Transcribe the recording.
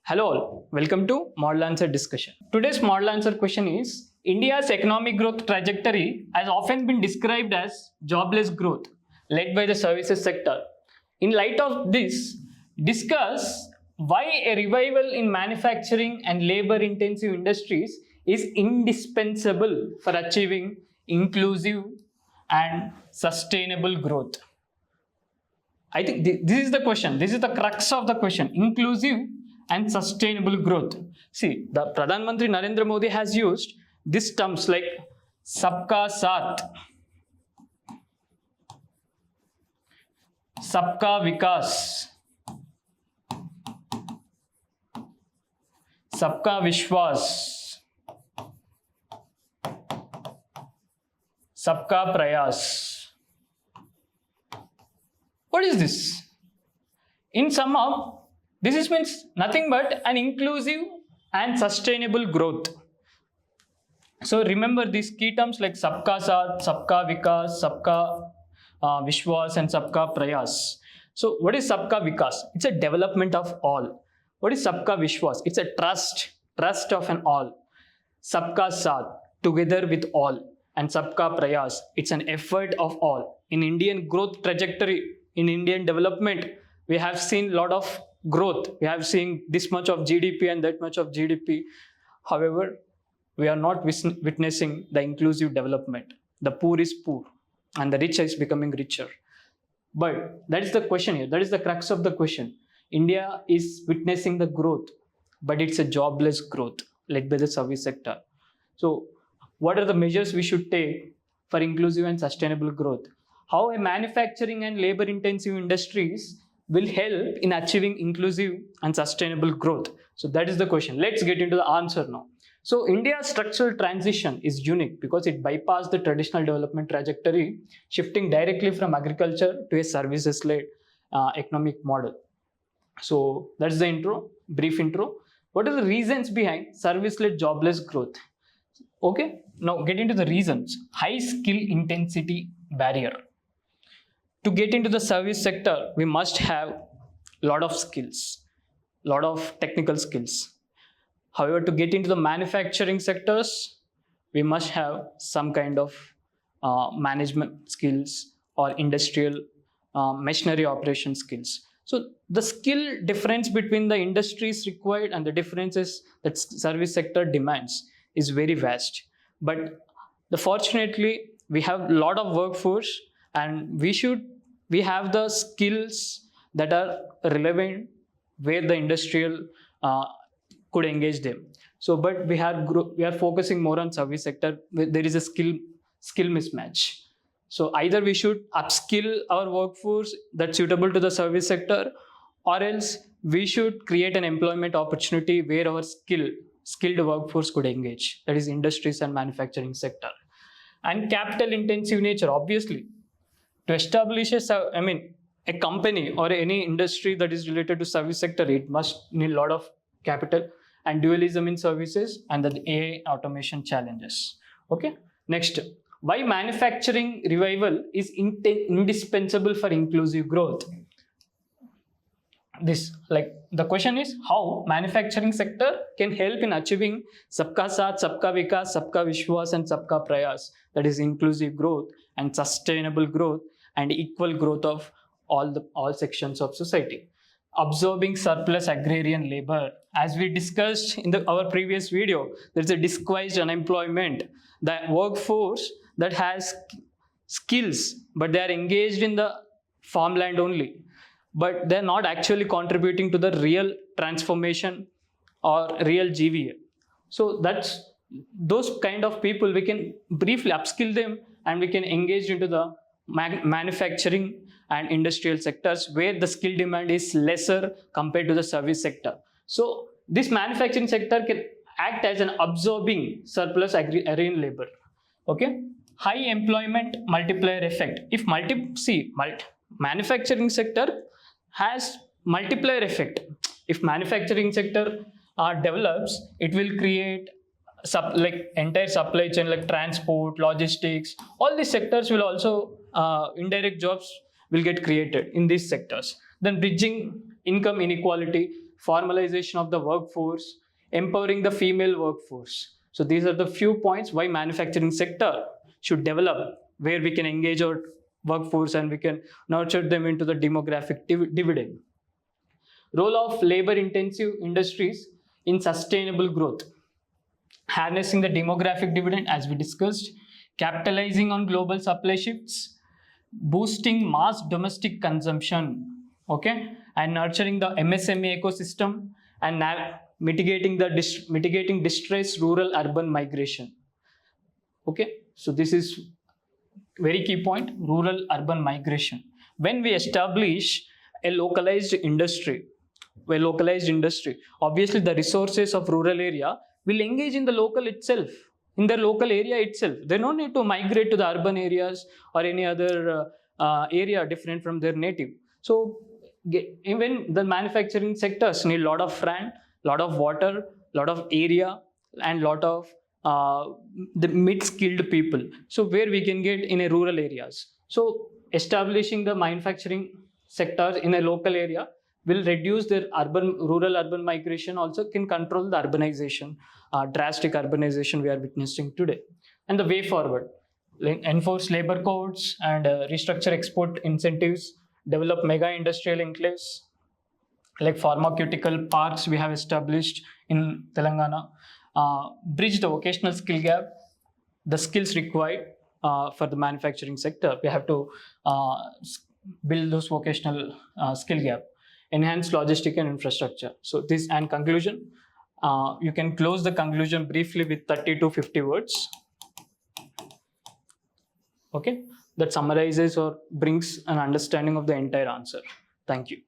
Hello all, welcome to Model Answer Discussion. Today's Model Answer question is, India's economic growth trajectory has often been described as jobless growth led by the services sector. In light of this, discuss why a revival in manufacturing and labor-intensive industries is indispensable for achieving inclusive and sustainable growth. I think this is the question. This is the crux of the question. Inclusive and sustainable growth. See, the Pradhan Mantri Narendra Modi has used these terms like Sabka Saath, Sabka Vikas, Sabka Vishwas, Sabka Prayas. What is this? In sum up, this means nothing but an inclusive and sustainable growth. So remember these key terms like Sabka Saath, Sabka Vikas, Sabka Vishwas and Sabka Prayas. So what is Sabka Vikas? It's a development of all. What is Sabka Vishwas? It's a trust of an all. Sabka Saath, together with all. And Sabka Prayas, it's an effort of all. In Indian growth trajectory, in Indian development, we have seen a lot of growth. We have seen this much of GDP and that much of GDP. However, we are not witnessing the inclusive development. The poor is poor and the rich is becoming richer. But that is the question here. That is the crux of the question. India is witnessing the growth, but it's a jobless growth led by the service sector. So what are the measures we should take for inclusive and sustainable growth? How a manufacturing and labor intensive industries will help in achieving inclusive and sustainable growth? So that is the question. Let's get into the answer now. So India's structural transition is unique because it bypassed the traditional development trajectory, shifting directly from agriculture to a services-led economic model. So that's the intro, brief intro. What are the reasons behind service-led jobless growth? Okay, now get into the reasons. High skill intensity barrier. To get into the service sector, we must have a lot of skills, a lot of technical skills. However, to get into the manufacturing sectors, we must have some kind of management skills or industrial machinery operation skills. So the skill difference between the industries required and the differences that service sector demands is very vast. But fortunately, we have a lot of workforce and we have the skills that are relevant where the industrial could engage them. So, but we are focusing more on service sector where there is a skill mismatch. So either we should upskill our workforce that's suitable to the service sector, or else we should create an employment opportunity where our skilled workforce could engage. That is industries and manufacturing sector. And capital intensive nature, obviously. To establish a company or any industry that is related to service sector, it must need a lot of capital and dualism in services and the AI automation challenges. Okay. Next, why manufacturing revival is indispensable for inclusive growth? The question is how manufacturing sector can help in achieving Sabka Saath, Sabka Vikas, Sabka Vishwas and Sabka Prayas. That is inclusive growth and sustainable growth and equal growth of all sections of society. Absorbing surplus agrarian labor. As we discussed in our previous video, there's a disguised unemployment. The workforce that has skills, but they are engaged in the farmland only, but they're not actually contributing to the real transformation or real GVA. So that's those kind of people, we can briefly upskill them and we can engage into the manufacturing and industrial sectors where the skill demand is lesser compared to the service sector. So this manufacturing sector can act as an absorbing surplus agrarian labor. Okay. High employment multiplier effect. If manufacturing sector has multiplier effect. If manufacturing sector develops, it will create entire supply chain like transport, logistics. All these sectors will also indirect jobs will get created in these sectors. Then bridging income inequality. formalization of the workforce, empowering the female workforce. So these are the few points why manufacturing sector should develop, where we can engage our workforce and we can nurture them into the demographic dividend. Role of labor-intensive industries in sustainable growth. Harnessing the demographic dividend, as we discussed, capitalizing on global supply shifts, boosting mass domestic consumption, okay, and nurturing the MSME ecosystem, and mitigating distress rural-urban migration. Okay, so this is very key point, rural-urban migration. When we establish a localized industry, obviously the resources of rural area will engage in the local itself, in the local area itself. They don't need to migrate to the urban areas or any other area different from their native. So even the manufacturing sectors need a lot of land, lot of water, lot of area, and lot of the mid-skilled people. So where we can get in a rural areas. So establishing the manufacturing sectors in a local area will reduce their rural-urban migration, also can control the urbanization, drastic urbanization we are witnessing today. And the way forward, enforce labor codes and restructure export incentives, develop mega industrial enclaves, like pharmaceutical parks we have established in Telangana, bridge the vocational skill gap, the skills required for the manufacturing sector. We have to build those vocational skill gap, enhance logistic and infrastructure. So this and conclusion, you can close the conclusion briefly with 30 to 50 words. Okay, that summarizes or brings an understanding of the entire answer. Thank you.